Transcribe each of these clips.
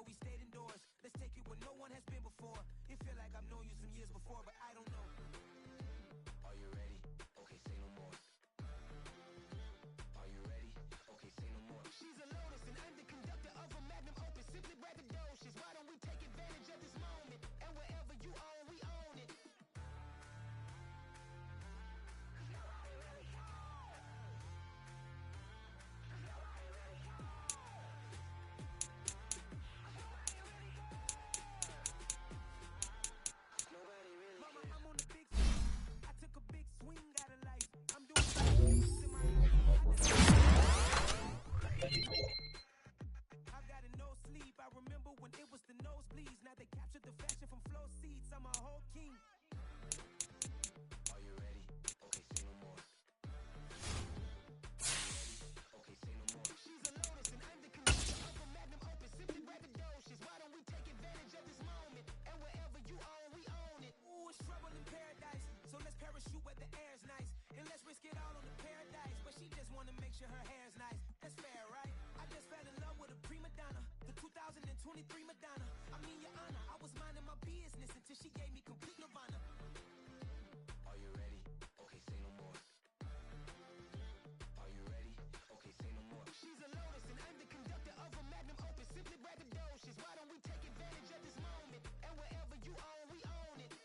we stayed indoors. Let's take it where no one has been before. It feel like I've known you some years before, but I don't know. Are you ready? Okay, say no more. Are you ready? Okay, say no more. She's a lotus and I'm the conductor of a magnum opus. Simply braggadocious. Why don't we take advantage of this moment? And wherever you own, we own it. Her hair's nice, that's fair, right? I just fell in love with a prima donna, the 2023 Madonna. I mean, your honor, I was minding my business until she gave me complete nirvana. Are you ready? Okay, say no more. Are you ready? Okay, say no more. She's a lotus and I'm the conductor of a magnum opus. Simply braggadocious. Why don't we take advantage of this moment? And wherever you own, we own it.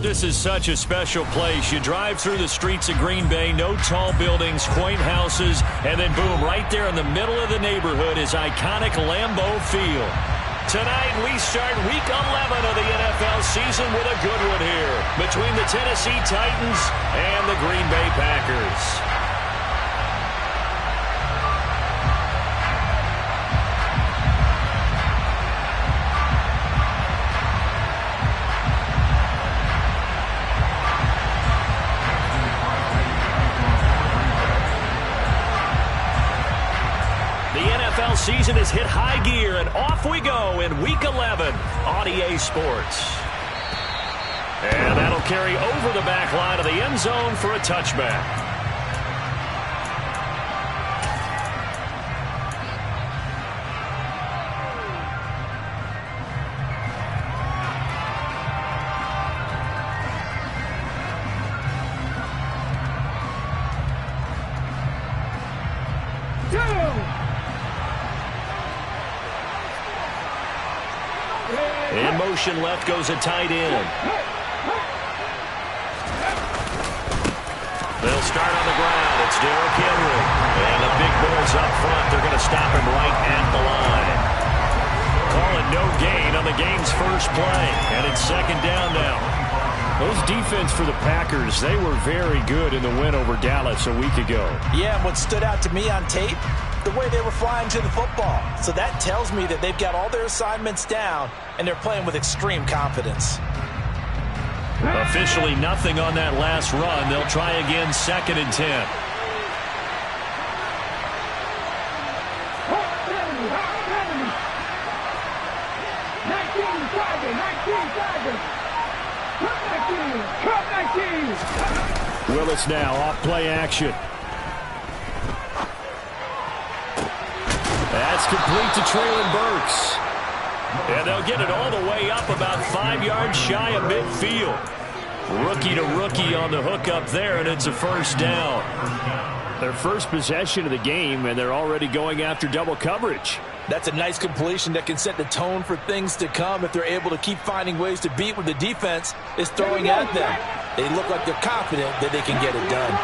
This is such a special place. You drive through the streets of Green Bay, no tall buildings, quaint houses, and then boom, right there in the middle of the neighborhood is iconic Lambeau Field. Tonight we start Week 11 of the NFL season with a good one here between the Tennessee Titans and the Green Bay Packers. NFL season has hit high gear, and off we go in Week 11 on EA Sports. And that'll carry over the back line of the end zone for a touchback. In motion left goes a tight end. They'll start on the ground. It's Derrick Henry. And the big boys up front, they're going to the game's first play, and it's second down now. Those defense for the Packers, they were very good in the win over Dallas a week ago. Yeah, and what stood out to me on tape, the way they were flying to the football. So that tells me that they've got all their assignments down, and they're playing with extreme confidence. Officially nothing on that last run. They'll try again, second and 10. Willis now off play action. That's complete to Traylon Burks. And they'll get it all the way up about 5 yards shy of midfield. Rookie to rookie on the hook up there, and it's a first down. Their first possession of the game, and they're already going after double coverage. That's a nice completion that can set the tone for things to come if they're able to keep finding ways to beat what the defense is throwing at them. They look like they're confident that they can get it done.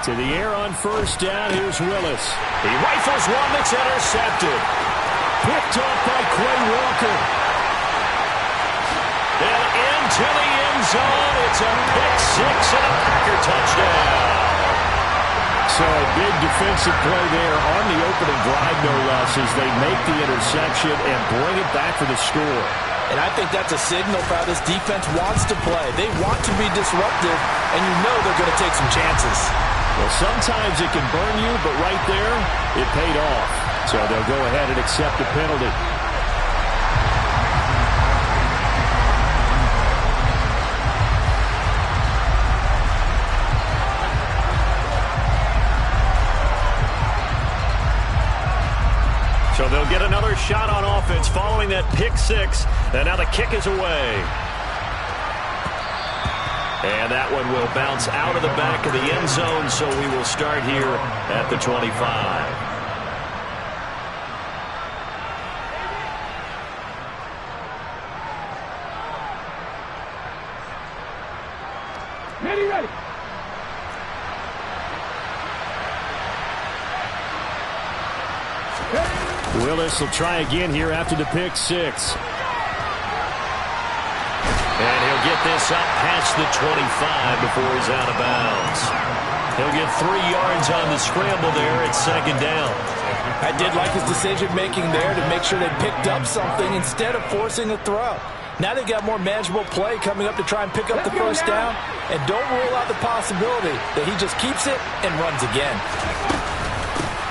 To the air on first down, here's Willis. He rifles one that's intercepted. Picked off by Quay Walker. And into the end zone. It's a pick six and a Packer touchdown. So a big defensive play there on the opening drive, no less, as they make the interception and bring it back for the score. And I think that's a signal for how this defense wants to play. They want to be disruptive, and you know they're going to take some chances. Well, sometimes it can burn you, but right there, it paid off. So they'll go ahead and accept the penalty. So they'll get another shot on offense following that pick six. And now the kick is away. And that one will bounce out of the back of the end zone, so we will start here at the 25. Ready. Willis will try again here after the pick six. And he'll get this up past the 25 before he's out of bounds. He'll get 3 yards on the scramble there at second down. I did like his decision-making there to make sure they picked up something instead of forcing a throw. Now they've got more manageable play coming up to try and pick up the first down. And don't rule out the possibility that he just keeps it and runs again.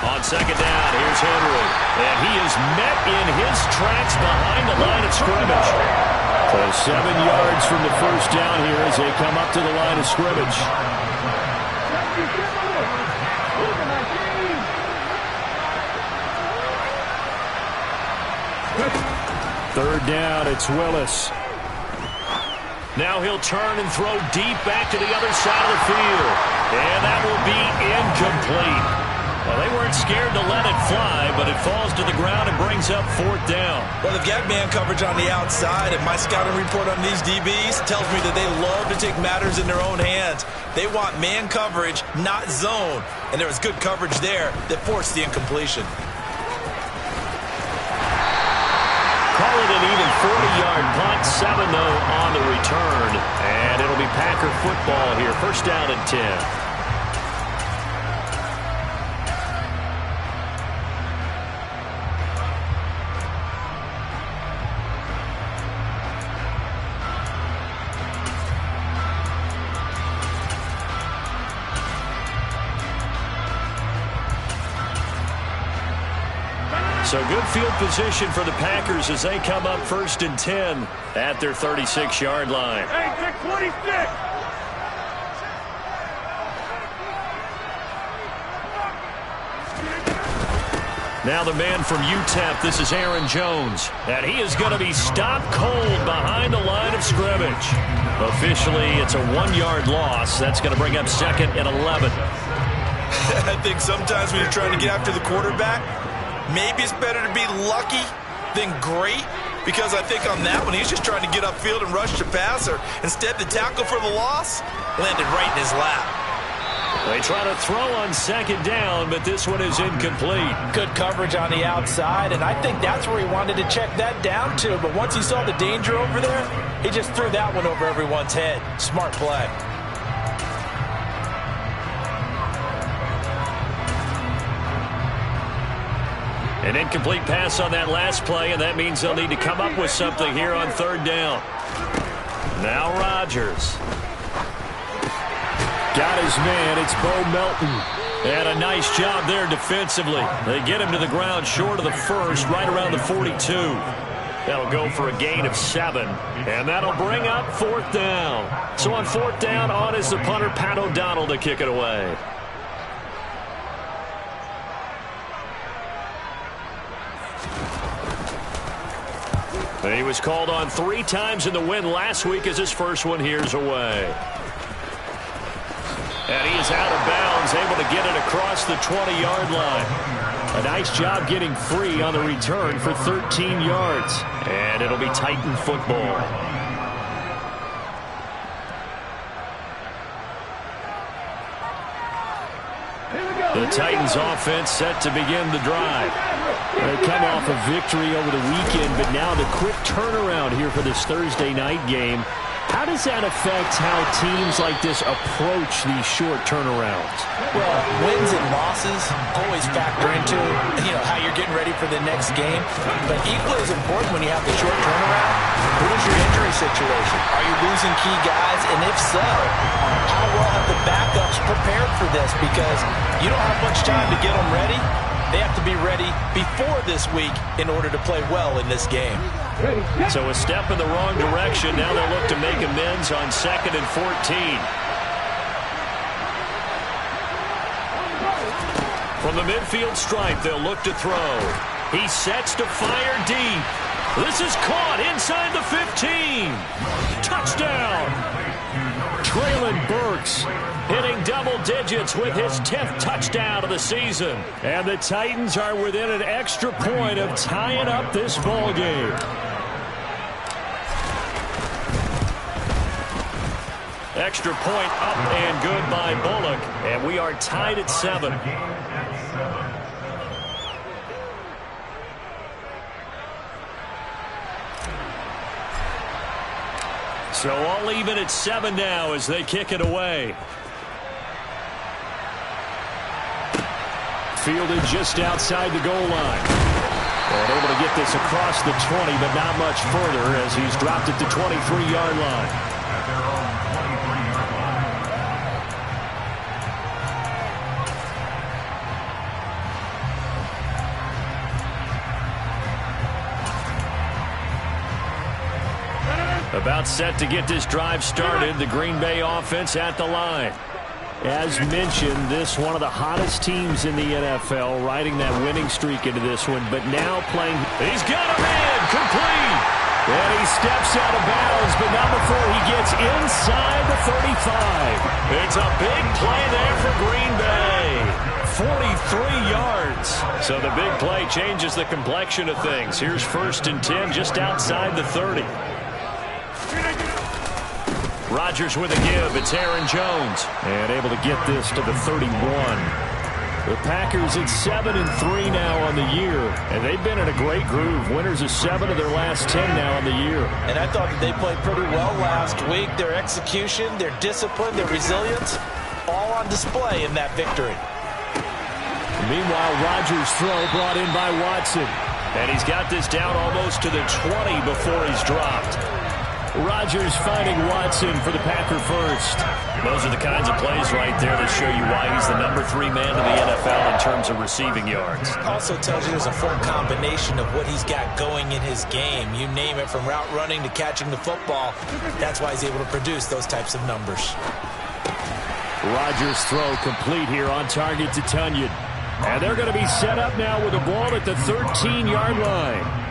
On second down, here's Henry. And he is met in his tracks behind the line of scrimmage. So 7 yards from the first down here as they come up to the line of scrimmage. Third down, it's Willis. Now he'll turn and throw deep back to the other side of the field. And that will be incomplete. Well, they weren't scared to let it fly, but it falls to the ground and brings up fourth down. Well, they've got man coverage on the outside, and my scouting report on these DBs tells me that they love to take matters in their own hands. They want man coverage, not zone. And there was good coverage there that forced the incompletion. Call it an even 40-yard punt, 7 though on the return. And it'll be Packer football here, first down and 10. So good field position for the Packers as they come up first and 10 at their 36-yard line. Hey, 626. Now the man from UTEP, this is Aaron Jones. And he is going to be stopped cold behind the line of scrimmage. Officially, it's a 1-yard loss. That's going to bring up second and 11. I think sometimes when you're trying to get after the quarterback, maybe it's better to be lucky than great, because I think on that one, he's just trying to get upfield and rush the passer. Instead, the tackle for the loss landed right in his lap. They try to throw on second down, but this one is incomplete. Good coverage on the outside, and I think that's where he wanted to check that down to. But once he saw the danger over there, he just threw that one over everyone's head. Smart play. An incomplete pass on that last play, and that means they'll need to come up with something here on third down. Now Rodgers. Got his man. It's Bo Melton. And a nice job there defensively. They get him to the ground short of the first, right around the 42. That'll go for a gain of 7. And that'll bring up fourth down. So on fourth down, on is the punter, Pat O'Donnell, to kick it away. He was called on 3 times in the win last week as his first one here's away. And he is out of bounds, able to get it across the 20-yard line. A nice job getting free on the return for 13 yards. And it'll be Titan football. The Titans offense set to begin the drive. They come off a victory over the weekend, but now the quick turnaround here for this Thursday night game. How does that affect how teams like this approach these short turnarounds? Well, wins and losses always factor into, how you're getting ready for the next game. But equally as important when you have the short turnaround, what is your injury situation? Are you losing key guys? And if so, how well have the backups prepared for this? Because you don't have much time to get them ready. They have to be ready before this week in order to play well in this game. So a step in the wrong direction. Now they'll look to make amends on 2nd and 14. From the midfield stripe, they'll look to throw. He sets to fire deep. This is caught inside the 15. Touchdown. Traylon Burks hitting double digits with his 10th touchdown of the season. And the Titans are within an extra point of tying up this ball game. Extra point up and good by Bullock. And we are tied at 7. So all even at 7 now as they kick it away. Fielded just outside the goal line. And able to get this across the 20, but not much further as he's dropped it to 23-yard line. About set to get this drive started. The Green Bay offense at the line. As mentioned, this one of the hottest teams in the NFL, riding that winning streak into this one, but now playing. He's got a man complete. And he steps out of bounds, but not before he gets inside the 35. It's a big play there for Green Bay. 43 yards. So the big play changes the complexion of things. Here's 1st and 10 just outside the 30. Rodgers with a give. It's Aaron Jones. And able to get this to the 31. The Packers at 7-3 now on the year. And they've been in a great groove. Winners of 7 of their last 10 now on the year. And I thought that they played pretty well last week. Their execution, their discipline, their resilience, all on display in that victory. Meanwhile, Rodgers' throw brought in by Watson. And he's got this down almost to the 20 before he's dropped. Rodgers finding Watson for the Packer first. Those are the kinds of plays right there that show you why he's the number 3 man in the NFL in terms of receiving yards. Also tells you there's a full combination of what he's got going in his game. You name it, from route running to catching the football. That's why he's able to produce those types of numbers. Rodgers' throw complete here on target to Tunyon. And they're going to be set up now with the ball at the 13-yard line.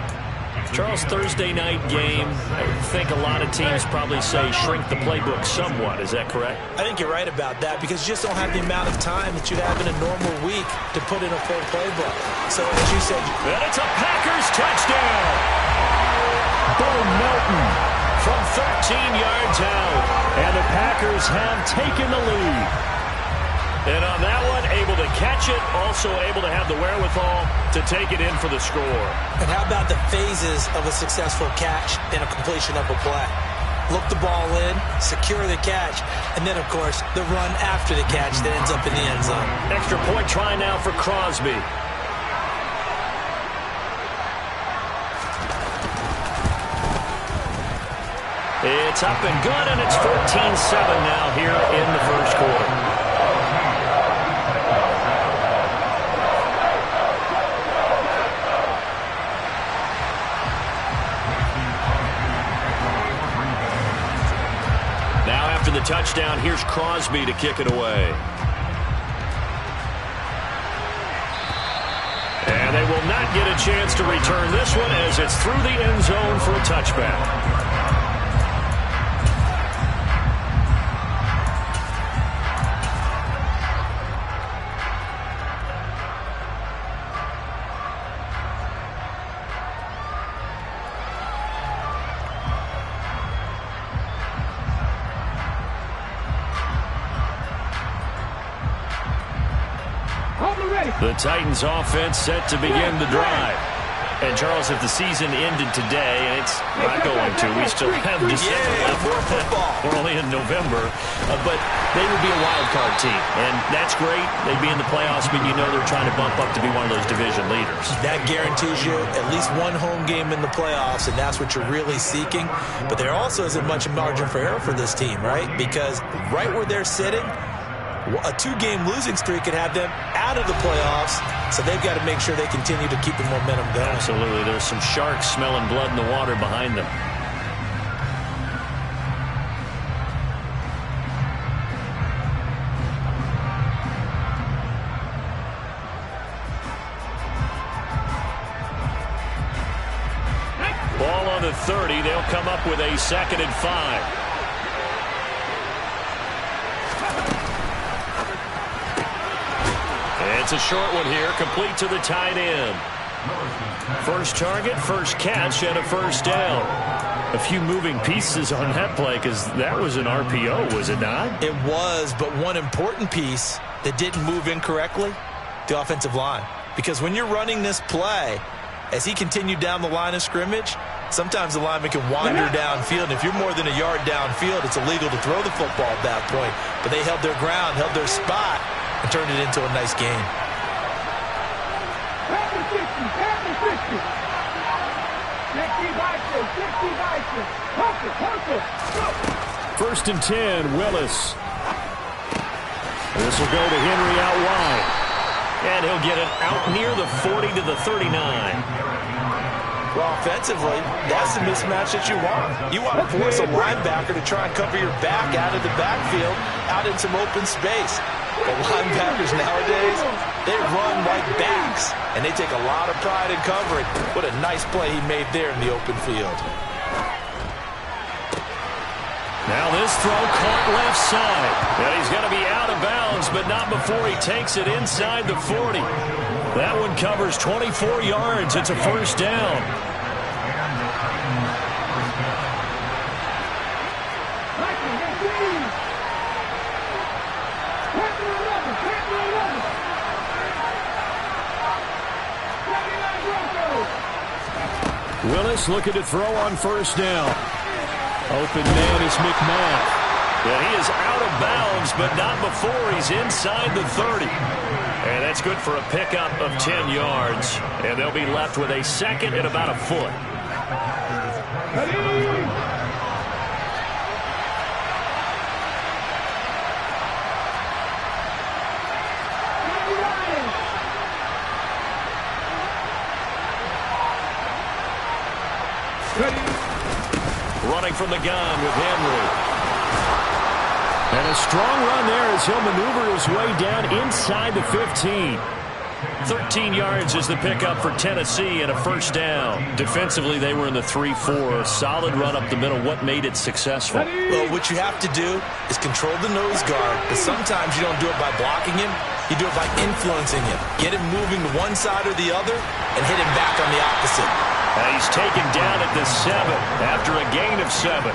Charles, Thursday night game, I think a lot of teams probably say shrink the playbook somewhat. Is that correct? I think you're right about that, because you just don't have the amount of time that you'd have in a normal week to put in a full playbook. So as you said, and it's a Packers touchdown. Bo Melton from 13 yards out, and the Packers have taken the lead. catch it, also able to have the wherewithal to take it in for the score. And how about the phases of a successful catch and a completion of a play? Look the ball in, secure the catch, and then, of course, the run after the catch that ends up in the end zone. Extra point try now for Crosby. It's up and good, and it's 14-7 now here in the first quarter. The touchdown, here's Crosby to kick it away. And they will not get a chance to return this one as it's through the end zone for a touchback. The Titans offense set to begin the drive. And, Charles, if the season ended today, and it's not going to, we still have December left. More football. We're only in November. But they would be a wild card team. And that's great. They'd be in the playoffs, but you know they're trying to bump up to be one of those division leaders. That guarantees you at least one home game in the playoffs, and that's what you're really seeking. But there also isn't much margin for error for this team, right? Because right where they're sitting, a 2-game losing streak could have them out of the playoffs, so they've got to make sure they continue to keep the momentum going. Absolutely. There's some sharks smelling blood in the water behind them. Ball on the 30. They'll come up with a 2nd and 5. It's a short one here, complete to the tight end. First target, first catch, and a first down. A few moving pieces on that play because that was an RPO, was it not? It was, but one important piece that didn't move incorrectly, the offensive line. Because when you're running this play, as he continued down the line of scrimmage, sometimes the lineman can wander downfield. And if you're more than a yard downfield, it's illegal to throw the football at that point. But they held their ground, held their spot, and turned it into a nice game. First and 10, Willis. This will go to Henry out wide. And he'll get it out near the 40 to the 39. Well, offensively, that's the mismatch that you want. You want to force a linebacker to try and cover your back out of the backfield, out in some open space. But linebackers nowadays, they run like backs, and they take a lot of pride in covering. What a nice play he made there in the open field. Now this throw caught left side. And he's going to be out of bounds, but not before he takes it inside the 40. That one covers 24 yards. It's a first down. Willis looking to throw on first down. Open man is McMahon. And he is out of bounds, but not before he's inside the 30. And that's good for a pickup of 10 yards. And they'll be left with a 2nd and about a foot. Running from the gun with Henry. And a strong run there as he'll maneuver his way down inside the 15. 13 yards is the pickup for Tennessee and a first down. Defensively, they were in the 3-4. Solid run up the middle. What made it successful? Well, what you have to do is control the nose guard, but sometimes you don't do it by blocking him. You do it by influencing him. Get him moving to one side or the other and hit him back on the opposite. And he's taken down at the 7 after a gain of 7.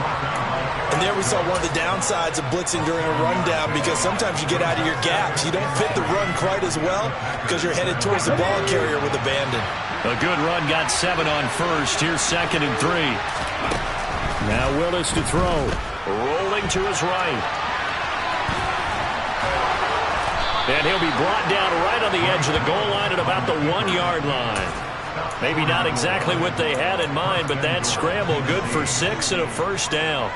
And And there we saw one of the downsides of blitzing during a rundown, because sometimes you get out of your gaps. You don't fit the run quite as well because you're headed towards the ball carrier with abandon. A good run got 7 on first. Here's 2nd and 3. Now Willis to throw. Rolling to his right. And he'll be brought down right on the edge of the goal line at about the 1-yard line. Maybe not exactly what they had in mind, but that scramble good for 6 and a first down.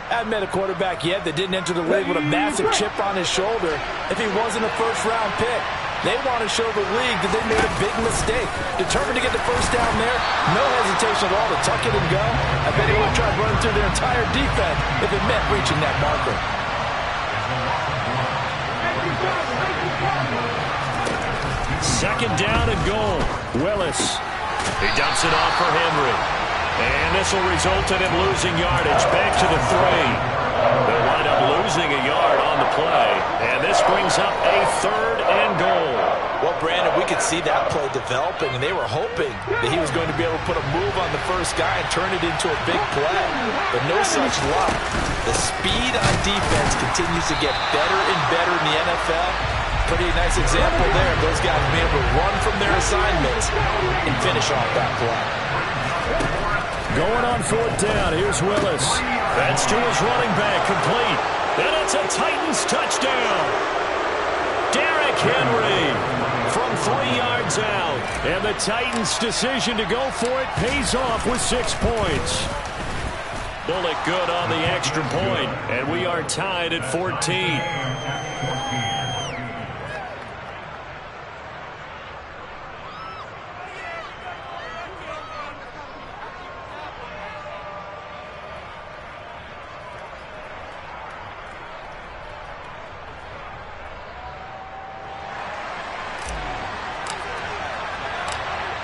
I haven't met a quarterback yet that didn't enter the league with a massive chip on his shoulder if he wasn't a first-round pick. They want to show the league that they made a big mistake. Determined to get the first down there, no hesitation at all to tuck it and go. I bet he would have tried running through their entire defense if it meant reaching that marker. Second down and goal. Willis. He dumps it off for Henry. And this will result in him losing yardage back to the 3. They'll wind up losing a yard on the play. And this brings up a 3rd and goal. Well, Brandon, we could see that play developing, and they were hoping that he was going to be able to put a move on the first guy and turn it into a big play. But no such luck. The speed on defense continues to get better and better in the NFL. Pretty nice example there. Those guys being able to run from their assignments and finish off that play. Going on 4th down. Here's Willis. That's to his running back, complete. And it's a Titans touchdown. Derrick Henry from 3 yards out. And the Titans' decision to go for it pays off with 6 points. Bullet good on the extra point. And we are tied at 14.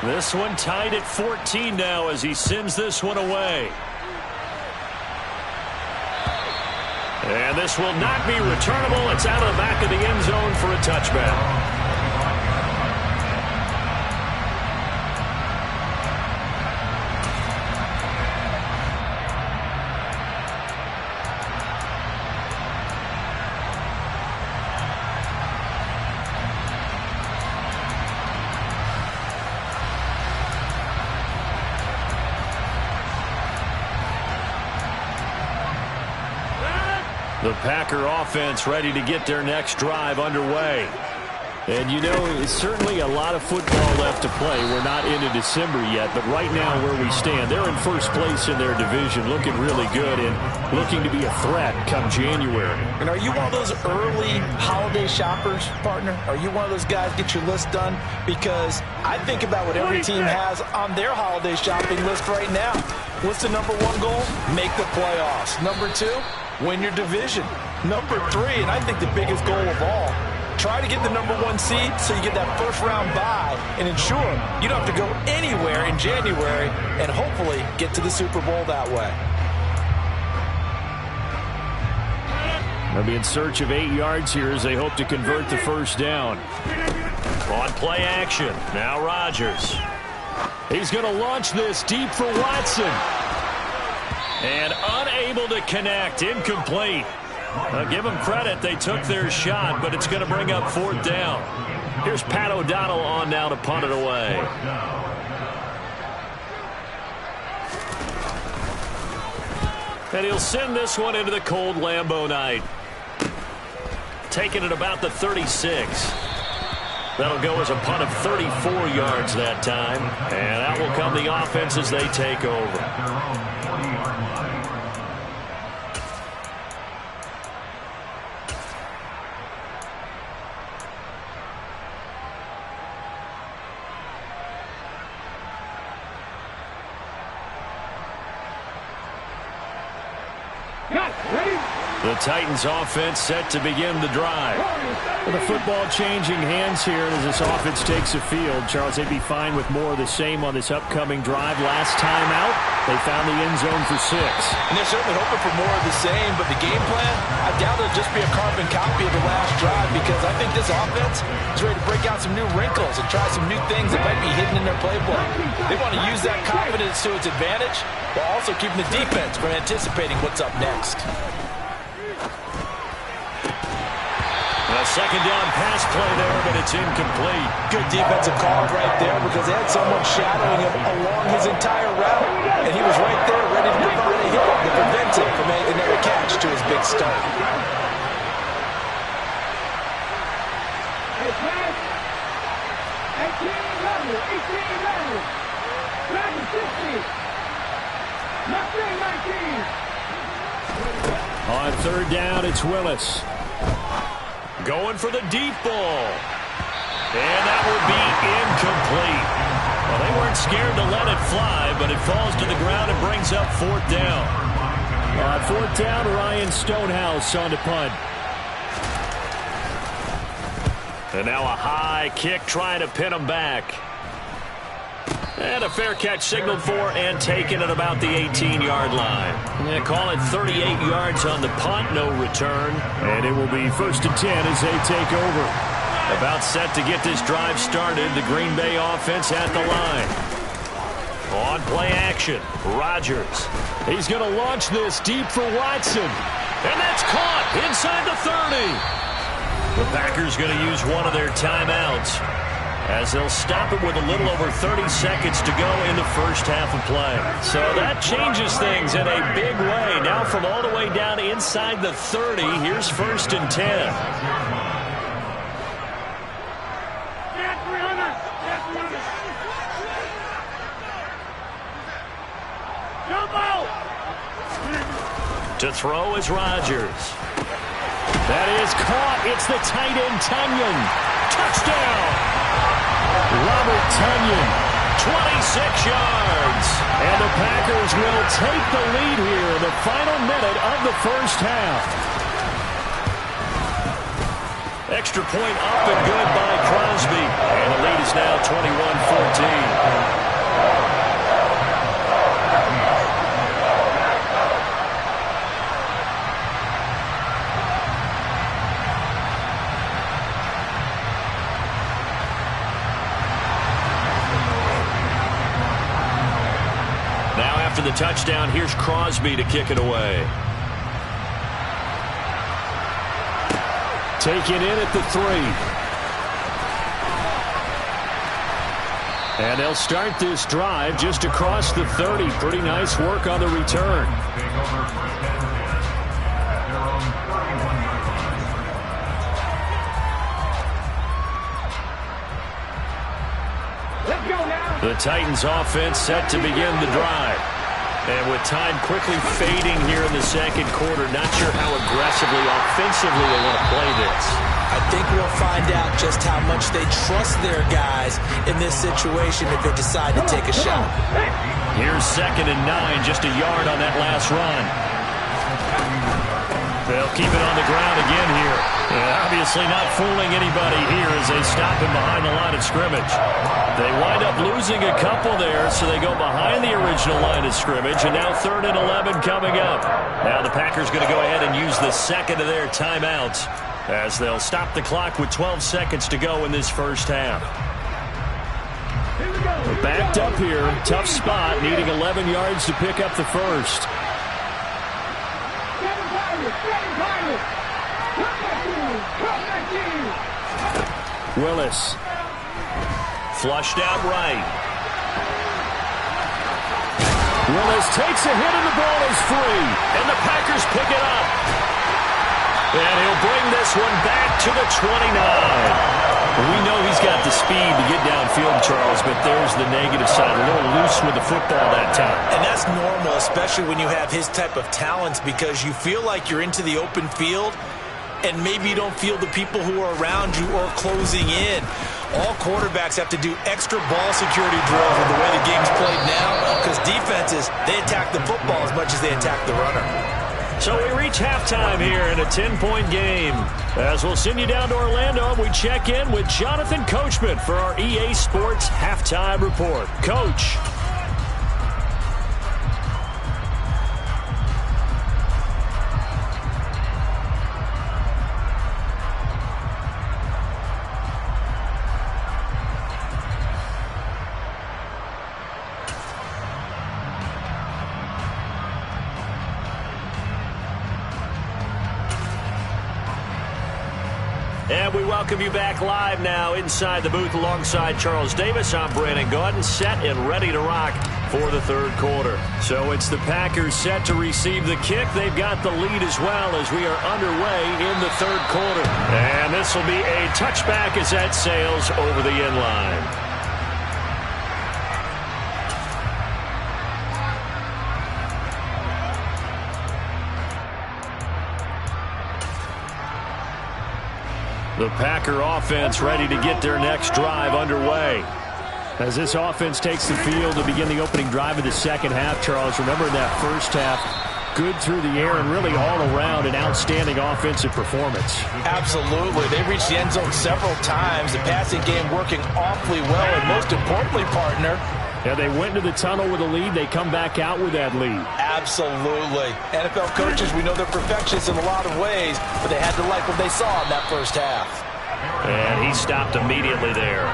This one tied at 14 now as he sends this one away. And this will not be returnable. It's out of the back of the end zone for a touchback. The Packer offense ready to get their next drive underway. And, you know, it's certainly a lot of football left to play. We're not into December yet, but right now where we stand, they're in first place in their division, looking really good and looking to be a threat come January. And are you one of those early holiday shoppers, partner? Are you one of those guys get your list done? Because I think about what every team has on their holiday shopping list right now. What's the number 1 goal? Make the playoffs. Number 2? Win your division. Number 3, and I think the biggest goal of all, try to get the number 1 seed so you get that first-round bye and ensure you don't have to go anywhere in January and hopefully get to the Super Bowl that way. They'll be in search of 8 yards here as they hope to convert the first down. On play action, now Rodgers. He's going to launch this deep for Watson. And unable to connect, incomplete. Give them credit, they took their shot, but it's going to bring up 4th down. Here's Pat O'Donnell on now to punt it away. And he'll send this one into the cold Lambeau night. Taking it about the 36. That'll go as a punt of 34 yards that time. And that will come the offense as they take over. Ready? The Titans offense set to begin the drive. With the football changing hands here as this offense takes the field. Charles, they'd be fine with more of the same on this upcoming drive. Last time out, they found the end zone for 6. And they're certainly hoping for more of the same, but the game plan, I doubt it'll just be a carbon copy of the last drive, because I think this offense is ready to break out some new wrinkles and try some new things that might be hidden in their playbook. They want to use that confidence to its advantage while also keeping the defense from anticipating what's up next. A second down pass play there, but it's incomplete. Good defensive call right there, because they had someone shadowing him along his entire route, and he was right there ready to provide a hit that prevents him from making another catch to his big start. On third down, it's Willis. Going for the deep ball. And that will be incomplete. Well, they weren't scared to let it fly, but it falls to the ground and brings up fourth down. On fourth down, Ryan Stonehouse on the punt. And now a high kick trying to pin him back. And a fair catch signaled for and taken at about the 18-yard line. They call it 38 yards on the punt, no return. And it will be 1st and 10 as they take over. About set to get this drive started, the Green Bay offense at the line. On play action, Rodgers. He's going to launch this deep for Watson. And that's caught inside the 30. The Packers going to use one of their timeouts, as they'll stop it with a little over 30 seconds to go in the first half of play. So that changes things in a big way. Now from all the way down inside the 30, here's 1st and 10. To throw is Rodgers. That is caught. It's the tight end, Tunyon. Touchdown! Robert Tunyon, 26 yards. And the Packers will take the lead here in the final minute of the first half. Extra point up and good by Crosby. And the lead is now 21-14. After the touchdown, here's Crosby to kick it away. Taken in at the 3. And they'll start this drive just across the 30. Pretty nice work on the return. The Titans offense set to begin the drive. And with time quickly fading here in the second quarter, not sure how aggressively, offensively they want to play this. I think we'll find out just how much they trust their guys in this situation if they decide to take a shot. Here's 2nd and 9, just a yard on that last run. They'll keep it on the ground again here. Obviously not fooling anybody here as they stop him behind the line of scrimmage. They wind up losing a couple there, so they go behind the original line of scrimmage, and now 3rd and 11 coming up. Now the Packers going to go ahead and use the second of their timeouts as they'll stop the clock with 12 seconds to go in this first half. We're backed up here, tough spot, needing 11 yards to pick up the first. Willis. Flushed out right. Willis takes a hit and the ball is free. And the Packers pick it up. And he'll bring this one back to the 29. We know he's got the speed to get downfield, Charles, but there's the negative side. A little loose with the football that time. And that's normal, especially when you have his type of talents, because you feel like you're into the open field and maybe you don't feel the people who are around you or closing in. All quarterbacks have to do extra ball security drills with the way the game's played now, because defenses, they attack the football as much as they attack the runner. So we reach halftime here in a 10-point game. As we'll send you down to Orlando, we check in with Jonathan Coachman for our EA Sports Halftime Report. Coach. And we welcome you back live now inside the booth alongside Charles Davis. I'm Brandon Gaudin, set and ready to rock for the third quarter. So it's the Packers set to receive the kick. They've got the lead as well as we are underway in the third quarter. And this will be a touchback as that sails over the end line. The Packer offense ready to get their next drive underway. As this offense takes the field to begin the opening drive of the second half, Charles, remember in that first half, good through the air and really all around an outstanding offensive performance. Absolutely. They reached the end zone several times. The passing game working awfully well, and most importantly, partner, yeah, they went into the tunnel with a lead. They come back out with that lead. Absolutely. NFL coaches, we know they're perfectionists in a lot of ways, but they had to like what they saw in that first half. And he stopped immediately there.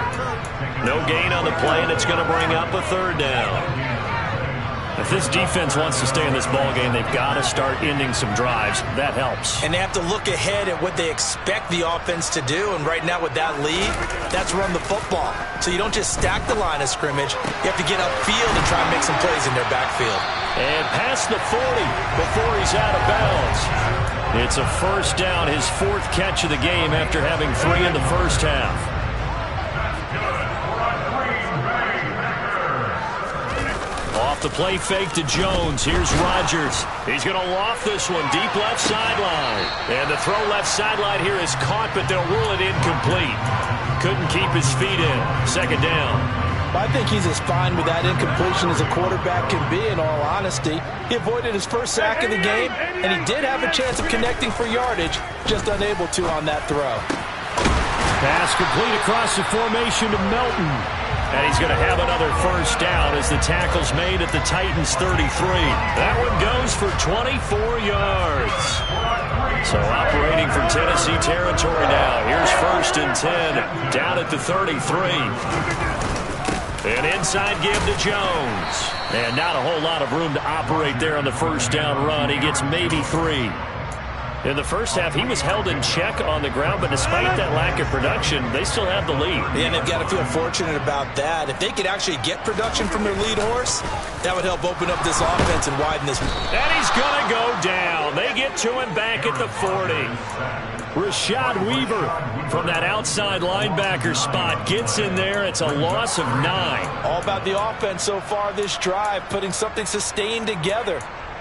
No gain on the play, and it's going to bring up a third down. If this defense wants to stay in this ballgame, they've got to start ending some drives. That helps. And they have to look ahead at what they expect the offense to do. And right now with that lead, that's run the football. So you don't just stack the line of scrimmage. You have to get upfield and try and make some plays in their backfield. And past the 40 before he's out of bounds. It's a first down, his fourth catch of the game after having 3 in the first half. Off the play fake to Jones. Here's Rodgers. He's going to loft this one deep left sideline. And the throw left sideline here is caught, but they'll rule it incomplete. Couldn't keep his feet in. Second down. I think he's as fine with that incompletion as a quarterback can be, in all honesty. He avoided his first sack of the game, and he did have a chance of connecting for yardage, just unable to on that throw. Pass complete across the formation to Melton. And he's going to have another first down as the tackle's made at the Titans' 33. That one goes for 24 yards. So operating from Tennessee territory now. Here's 1st and 10 down at the 33. An inside give to Jones. And not a whole lot of room to operate there on the first down run. He gets maybe 3. In the first half, he was held in check on the ground, but despite that lack of production, they still have the lead. Yeah, and they've got to feel fortunate about that. If they could actually get production from their lead horse, that would help open up this offense and widen this. And he's going to go down. They get to him back at the 40. Rashad Weaver from that outside linebacker spot gets in there. It's a loss of 9. All about the offense so far this drive, putting something sustained together.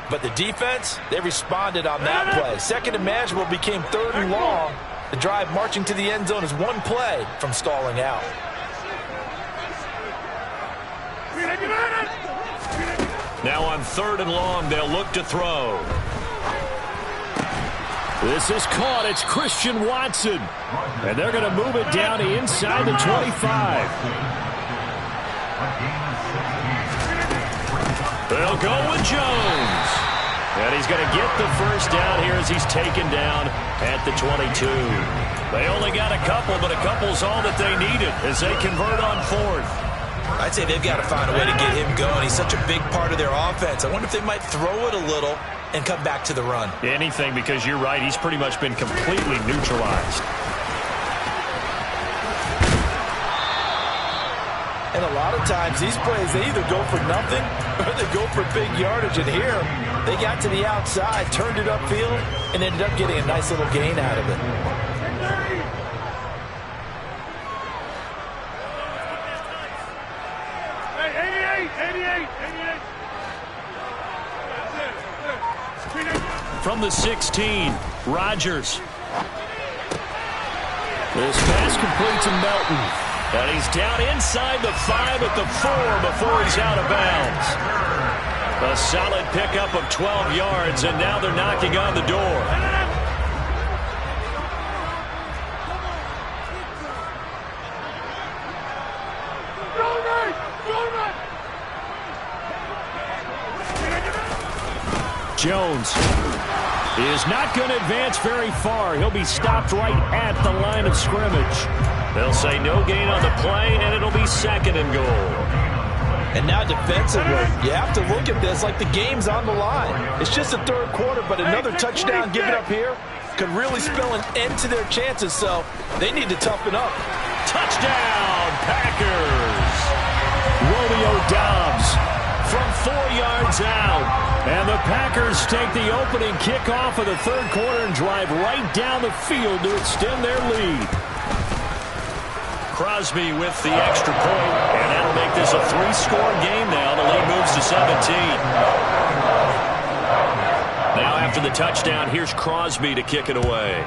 But the defense, they responded on that play. Second and manageable became 3rd and long. The drive marching to the end zone is one play from stalling out. Now on 3rd and long, they'll look to throw. This is caught. It's Christian Watson. And they're going to move it down to inside the 25. They'll go with Jones. And he's going to get the first down here as he's taken down at the 22. They only got a couple, but a couple's all that they needed as they convert on 4th. I'd say they've got to find a way to get him going. He's such a big part of their offense. I wonder if they might throw it a little and come back to the run. Anything, because you're right. He's pretty much been completely neutralized. And a lot of times, these plays, they either go for nothing or they go for big yardage. And here, they got to the outside, turned it upfield, and ended up getting a nice little gain out of it. From the 16, Rodgers. This pass complete to Melton. And he's down inside the 5 at the 4 before he's out of bounds. A solid pickup of 12 yards, and now they're knocking on the door. Jones is not going to advance very far. He'll be stopped right at the line of scrimmage. They'll say no gain on the play, and it'll be 2nd and goal. And now defensively, you have to look at this like the game's on the line. It's just the 3rd quarter, but another touchdown given up here could really spell an end to their chances, so they need to toughen up. Touchdown, Packers! Romeo Doubs from 4 yards out. And the Packers take the opening kickoff of the 3rd quarter and drive right down the field to extend their lead. Crosby with the extra point, and that'll make this a 3-score game now. The lead moves to 17. Now after the touchdown, here's Crosby to kick it away.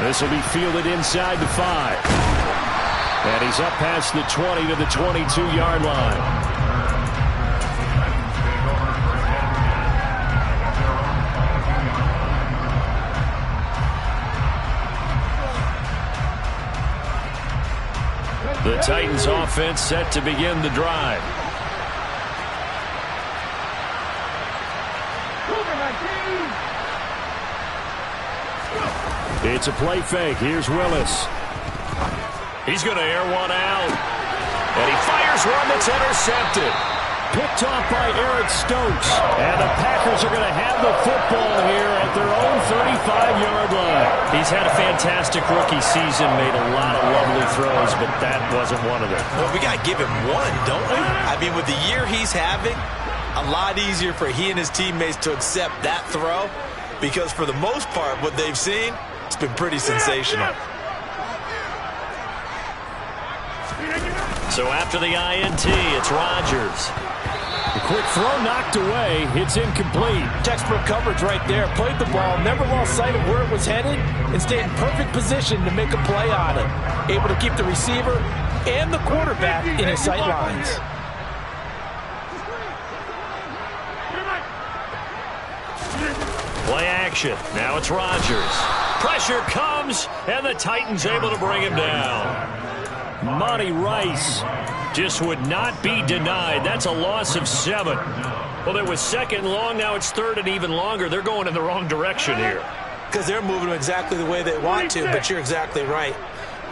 This will be fielded inside the 5. And he's up past the 20 to the 22-yard line. The Titans offense set to begin the drive. It's a play fake. Here's Willis. He's going to air one out. And he fires one that's intercepted. Picked off by Eric Stokes. And the Packers are going to have the football here at their own 35-yard line. He's had a fantastic rookie season, made a lot of lovely throws, but that wasn't one of them. Well, we got to give him one, don't we? I mean, with the year he's having, a lot easier for he and his teammates to accept that throw because for the most part, what they've seen, it's been pretty sensational. So after the INT, it's Rodgers. A quick throw knocked away. It's incomplete. Textbook coverage right there. Played the ball, never lost sight of where it was headed, and stayed in perfect position to make a play on it. Able to keep the receiver and the quarterback in his sight lines. Play action. Now it's Rodgers. Pressure comes, and the Titans able to bring him down. Monty Rice just would not be denied. That's a loss of 7. Well, it was 2nd and long. Now it's 3rd and even longer. They're going in the wrong direction here. Because they're moving exactly the way they want to, but you're exactly right.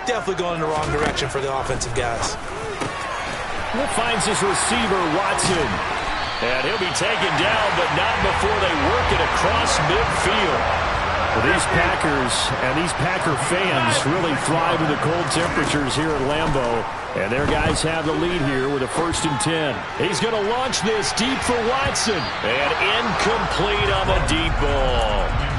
Definitely going in the wrong direction for the offensive guys. Finds his receiver, Watson. And he'll be taken down, but not before they work it across midfield. Well, these Packers and these Packer fans really thrive in the cold temperatures here at Lambeau. And their guys have the lead here with a 1st and 10. He's going to launch this deep for Watson. And incomplete on the deep ball.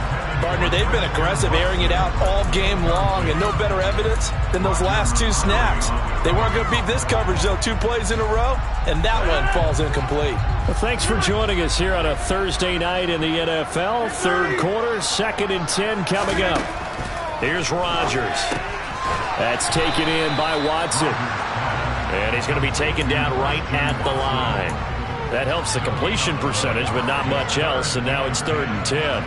Partner, they've been aggressive, airing it out all game long, and no better evidence than those last 2 snaps. They weren't going to beat this coverage, though, 2 plays in a row, and that one falls incomplete. Well, thanks for joining us here on a Thursday night in the NFL. 3rd quarter, 2nd and 10 coming up. Here's Rodgers. That's taken in by Watson. And he's going to be taken down right at the line. That helps the completion percentage, but not much else, and now it's 3rd and 10.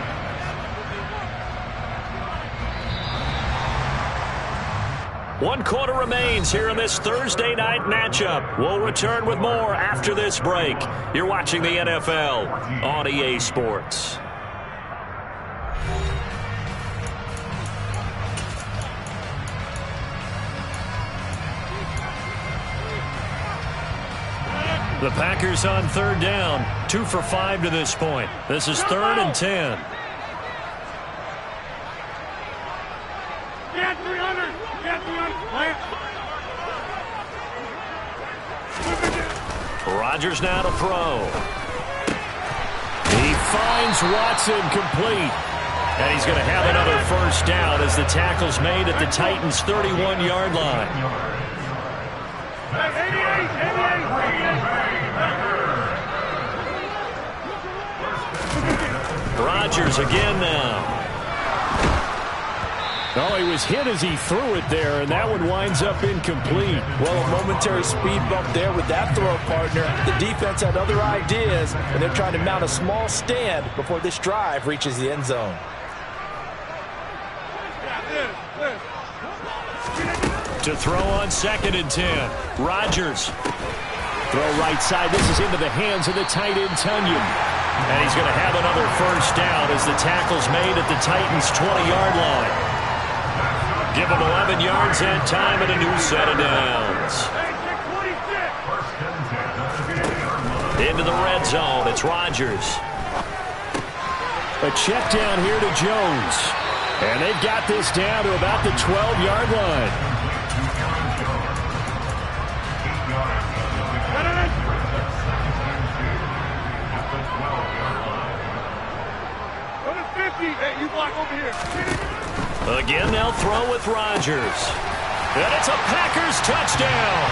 One quarter remains here in this Thursday night matchup. We'll return with more after this break. You're watching the NFL on EA Sports. The Packers on 3rd down. 2 for 5 to this point. This is 3rd and 10. Rodgers now to throw. He finds Watson complete. And he's going to have another 1st down as the tackle's made at the Titans' 31-yard line. Rodgers again now. Oh, he was hit as he threw it there, and that one winds up incomplete. Well, a momentary speed bump there with that throw, partner. The defense had other ideas, and they're trying to mount a small stand before this drive reaches the end zone. To throw on 2nd and 10. Rodgers. Throw right side. This is into the hands of the tight end, Tunyon. And he's going to have another first down as the tackle's made at the Titans' 20-yard line. Give him 11 yards and time and a new set of downs. Into the red zone. It's Rodgers. A check down here to Jones. And they've got this down to about the 12-yard line. Hey, you block over here. Again, they'll throw with Rodgers. And it's a Packers touchdown.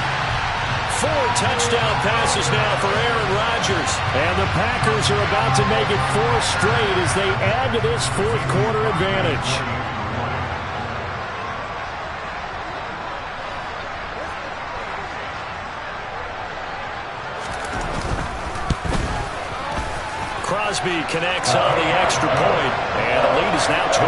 4 touchdown passes now for Aaron Rodgers. And the Packers are about to make it 4 straight as they add to this fourth-quarter advantage. Crosby connects on the extra point, and the lead is now 24.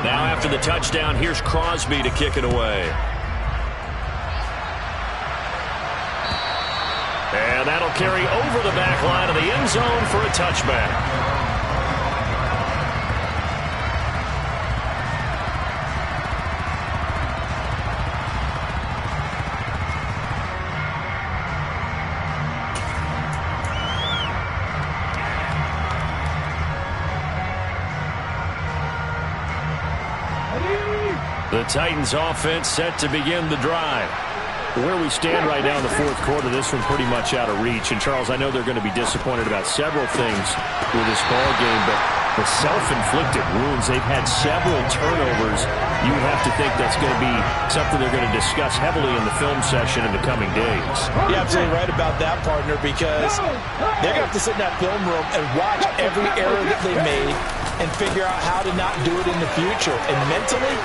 Now after the touchdown, here's Crosby to kick it away. And that'll carry over the back line of the end zone for a touchback. The Titans offense set to begin the drive. Where we stand right now in the fourth quarter, this one's pretty much out of reach. And, Charles, I know they're going to be disappointed about several things with this ball game, but the self-inflicted wounds, they've had several turnovers. You would have to think that's going to be something they're going to discuss heavily in the film session in the coming days. You're absolutely right about that, partner, because they're going to have to sit in that film room and watch every error that they made and figure out how to not do it in the future. And mentally,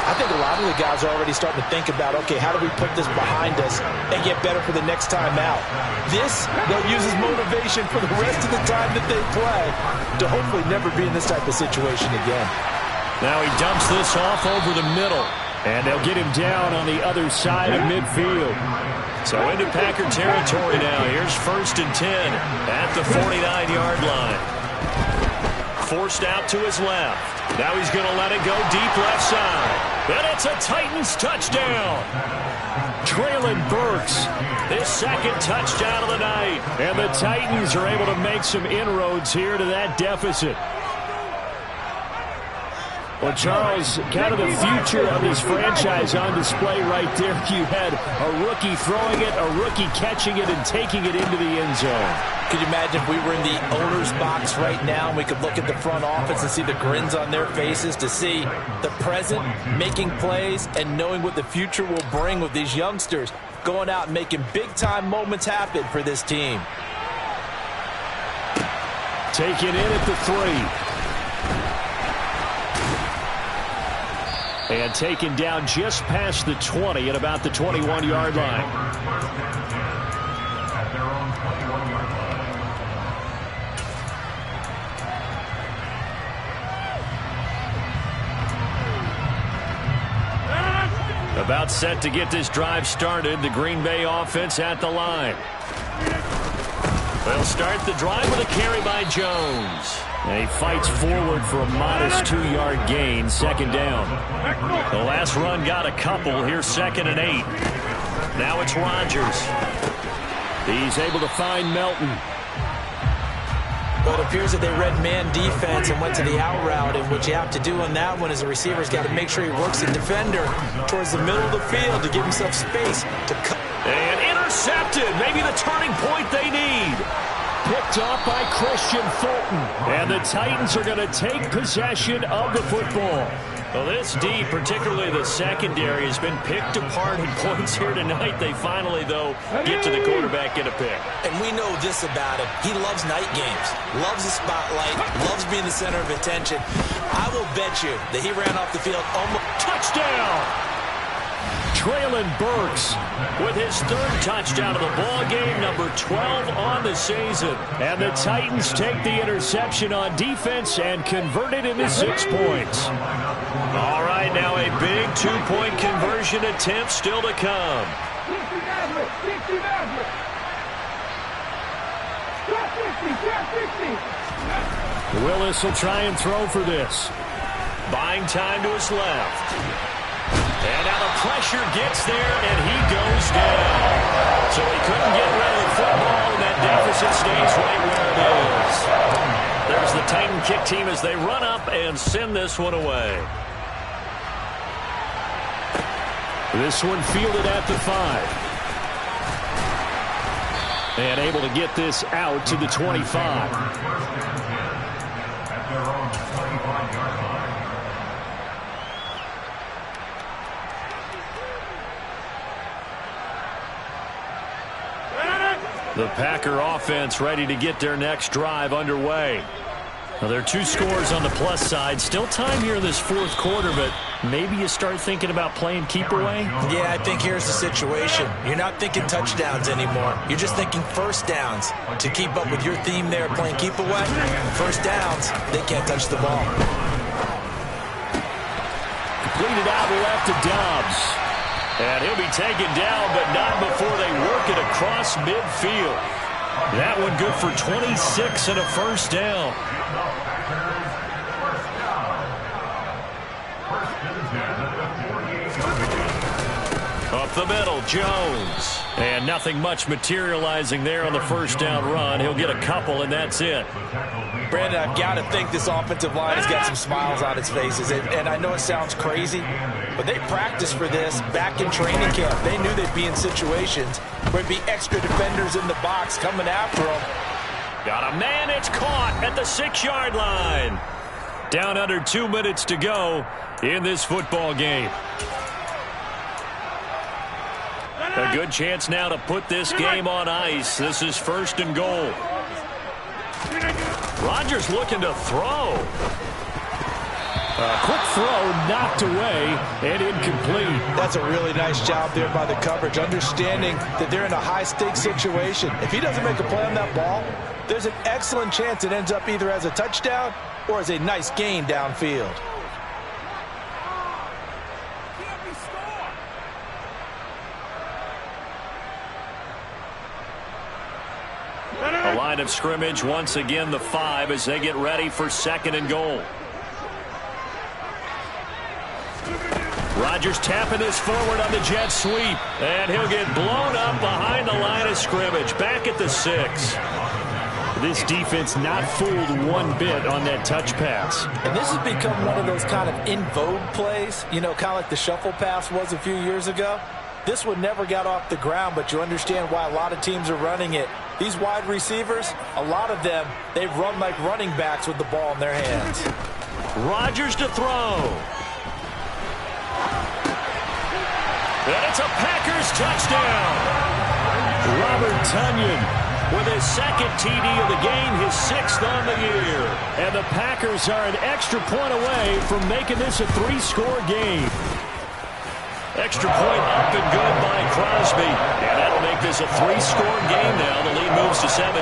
I think a lot of the guys are already starting to think about, okay, how do we put this behind us and get better for the next time out? This, they'll use as motivation for the rest of the time that they play to hopefully never be in this type of situation again. Now he dumps this off over the middle, and they'll get him down on the other side of midfield. So into Packer territory now. Here's 1st and 10 at the 49-yard line. Forced out to his left. Now he's going to let it go deep left side. And it's a Titans touchdown. Traylon Burks, his 2nd touchdown of the night. And the Titans are able to make some inroads here to that deficit. Well, Charles, kind of the future of this franchise on display right there. You had a rookie throwing it, a rookie catching it, and taking it into the end zone. Could you imagine if we were in the owner's box right now and we could look at the front office and see the grins on their faces, to see the present making plays and knowing what the future will bring with these youngsters going out and making big-time moments happen for this team. Taken in at the 3. And taken down just past the 20 at about the 21-yard line. About set to get this drive started. The Green Bay offense at the line. They'll start the drive with a carry by Jones. And he fights forward for a modest 2-yard gain, 2nd down. The last run got a couple. Here's 2nd and 8. Now it's Rodgers. He's able to find Melton. Well, it appears that they read man defense and went to the out route, and what you have to do on that one is the receiver's got to make sure he works the defender towards the middle of the field to give himself space to cut. And intercepted. Maybe the turning point they need. Picked off by Christian Fulton. And the Titans are going to take possession of the football. Well, this D, particularly the secondary, has been picked apart in points here tonight. They finally, though, get to the quarterback, get a pick. And we know this about him. He loves night games, loves the spotlight, loves being the center of attention. I will bet you that he ran off the field almost. Touchdown! Traylon Burks with his third touchdown of the ball game, number 12 on the season. And the Titans take the interception on defense and convert it into 6 points. All right, now a big 2-point conversion attempt still to come. Willis will try and throw for this. Buying time to his left. And now the pressure gets there, and he goes down. So he couldn't get rid of the football, and that deficit stays right where it is. There's the Titan kick team as they run up and send this one away. This one fielded at the 5. And able to get this out to the 25. The Packer offense ready to get their next drive underway. Now, there are 2 scores on the plus side. Still time here in this fourth quarter, but maybe you start thinking about playing keep away? Yeah, I think here's the situation. You're not thinking touchdowns anymore. You're just thinking first downs. To keep up with your theme there, playing keep away, first downs, they can't touch the ball. Completed out left to Dobbs. And he'll be taken down, but not before they work it across midfield. That one good for 26 and a first down. Up the middle, Jones. And nothing much materializing there on the first down run. He'll get a couple, and that's it. Brandon, I've got to think this offensive line has got some smiles on its faces. And I know it sounds crazy, but they practiced for this back in training camp. They knew they'd be in situations where there'd be extra defenders in the box coming after them. Got a man, it's caught at the 6-yard line. Down under 2 minutes to go in this football game. A good chance now to put this game on ice. This is 1st and goal. Rodgers looking to throw. A quick throw knocked away and incomplete. That's a really nice job there by the coverage, understanding that they're in a high-stakes situation. If he doesn't make a play on that ball, there's an excellent chance it ends up either as a touchdown or as a nice gain downfield. A line of scrimmage, once again the 5 as they get ready for 2nd and goal. Rodgers tapping this forward on the jet sweep, and he'll get blown up behind the line of scrimmage, back at the 6. This defense not fooled one bit on that touch pass. And this has become one of those kind of in vogue plays, you know, kind of like the shuffle pass was a few years ago. This one never got off the ground, but you understand why a lot of teams are running it. These wide receivers, a lot of them, they run like running backs with the ball in their hands. Rodgers to throw. And it's a Packers touchdown. Robert Tonyan with his 2nd TD of the game, his 6th on the year. And the Packers are an extra point away from making this a 3-score game. Extra point up and good by Crosby. And that'll make this a 3-score game now. The lead moves to 17.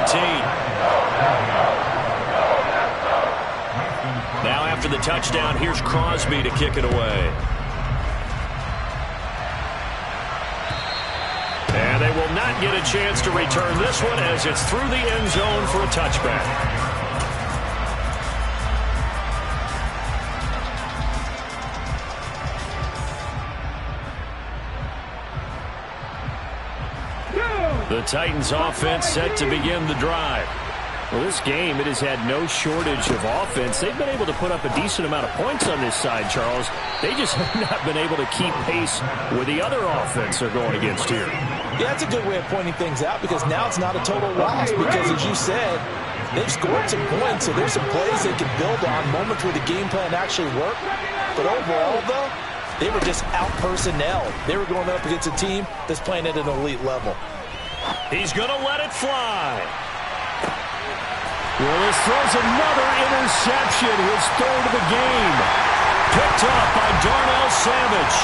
Now after the touchdown, here's Crosby to kick it away. And they will not get a chance to return this one as it's through the end zone for a touchback. The Titans offense set to begin the drive. Well, this game, it has had no shortage of offense. They've been able to put up a decent amount of points on this side, Charles. They just have not been able to keep pace with the other offense they're going against here. Yeah, that's a good way of pointing things out because now it's not a total loss because, as you said, they've scored some points, so there's some plays they can build on, moments where the game plan actually worked. But overall, though, they were just out-personnel. They were going up against a team that's playing at an elite level. He's going to let it fly. Willis throws another interception, his third of the game. Picked up by Darnell Savage.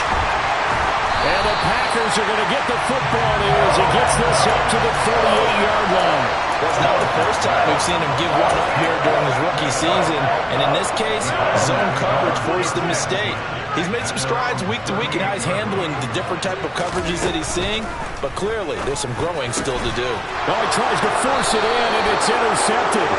And the Packers are going to get the football here as he gets this up to the 38-yard line. That's not the first time we've seen him give one up here during his rookie season. And in this case, zone coverage forced the mistake. He's made some strides week to week in how he's handling the different type of coverages that he's seeing. But clearly, there's some growing still to do. Well, he tries to force it in, and it's intercepted.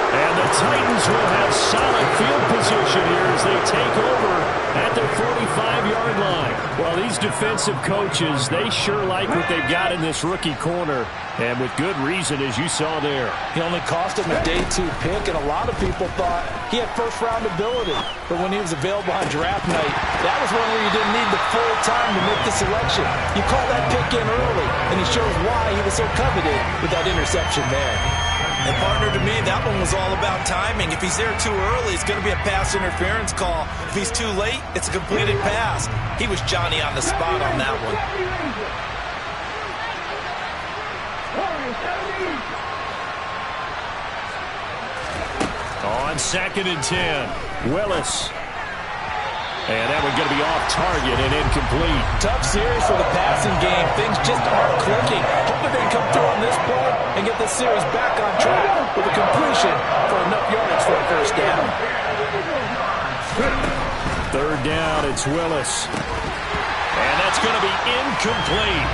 And the Titans will have solid field position here as they take over at the 45-yard line. Well, these defensive coaches, they sure like what they've got in this rookie corner, and with good reason, as you saw there. He only cost him a day 2 pick, and a lot of people thought he had first-round ability. But when he was available on draft night, that was one where you didn't need the full time to make the selection. You call that pick in early, and he shows why he was so coveted with that interception there. And partner, to me, that one was all about timing. If he's there too early, it's going to be a pass interference call. If he's too late, it's a completed pass. He was Johnny on the spot on that one. On 2nd and 10, Willis. And that one's going to be off target and incomplete. Tough series for the passing game. Things just aren't clicking. Hoping they can come through on this play and get this series back on track with a completion for enough yards for a first down. 3rd down, it's Willis. And that's going to be incomplete.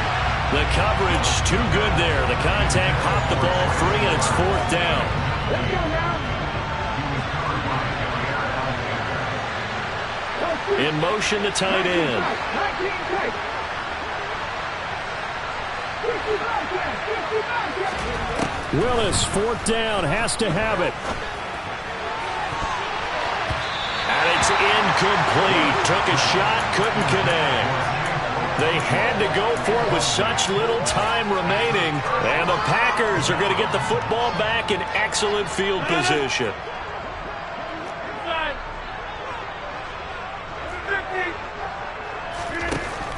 The coverage too good there. The contact popped the ball free, and it's 4th down. In motion, the tight end. Willis, 4th down, has to have it. And it's incomplete. Took a shot, couldn't connect. They had to go for it with such little time remaining. And the Packers are going to get the football back in excellent field position.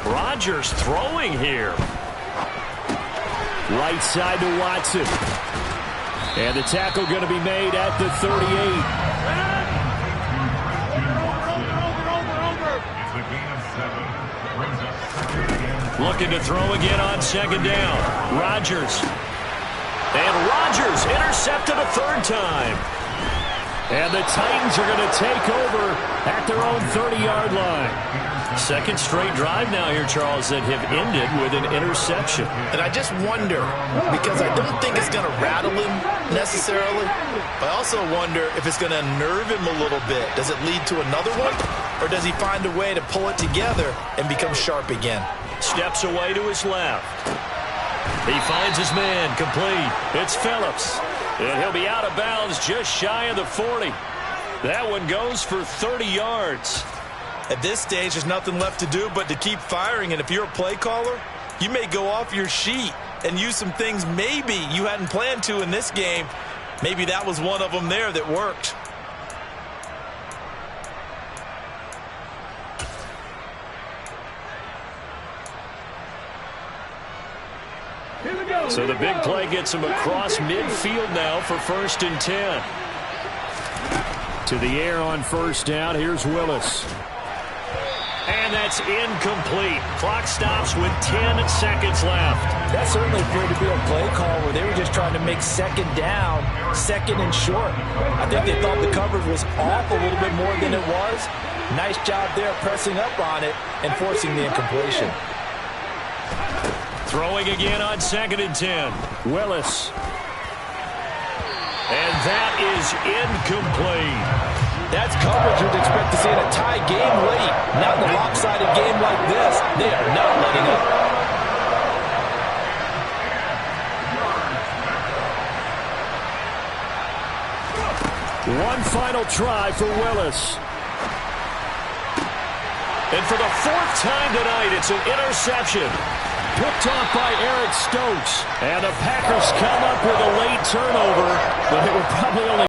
Rodgers throwing here. Right side to Watson. And the tackle going to be made at the 38. Looking to throw again on 2nd down. Rodgers. And Rodgers intercepted a 3rd time. And the Titans are going to take over at their own 30-yard line. 2nd straight drive now here, Charles, that have ended with an interception. And I just wonder, because I don't think it's going to rattle him necessarily, but I also wonder if it's going to unnerve him a little bit. Does it lead to another one, or does he find a way to pull it together and become sharp again? Steps away to his left. He finds his man, complete. It's Phillips. And he'll be out of bounds just shy of the 40. That one goes for 30 yards. At this stage, there's nothing left to do but to keep firing. And if you're a play caller, you may go off your sheet and use some things maybe you hadn't planned to in this game. Maybe that was one of them there that worked. So the big play gets him across midfield now for 1st and 10. To the air on 1st down. Here's Willis. And that's incomplete. Clock stops with 10 seconds left. That certainly appeared to be a play call where they were just trying to make 2nd down, 2nd and short. I think they thought the coverage was off a little bit more than it was. Nice job there pressing up on it and forcing the incompletion. Throwing again on 2nd and 10. Willis. And that is incomplete. That's coverage you'd expect to see in a tie game late. Not in a lopsided game like this. They are not letting up. One final try for Willis. And for the 4th time tonight, it's an interception. Picked off by Eric Stokes. And the Packers come up with a late turnover, but it would probably only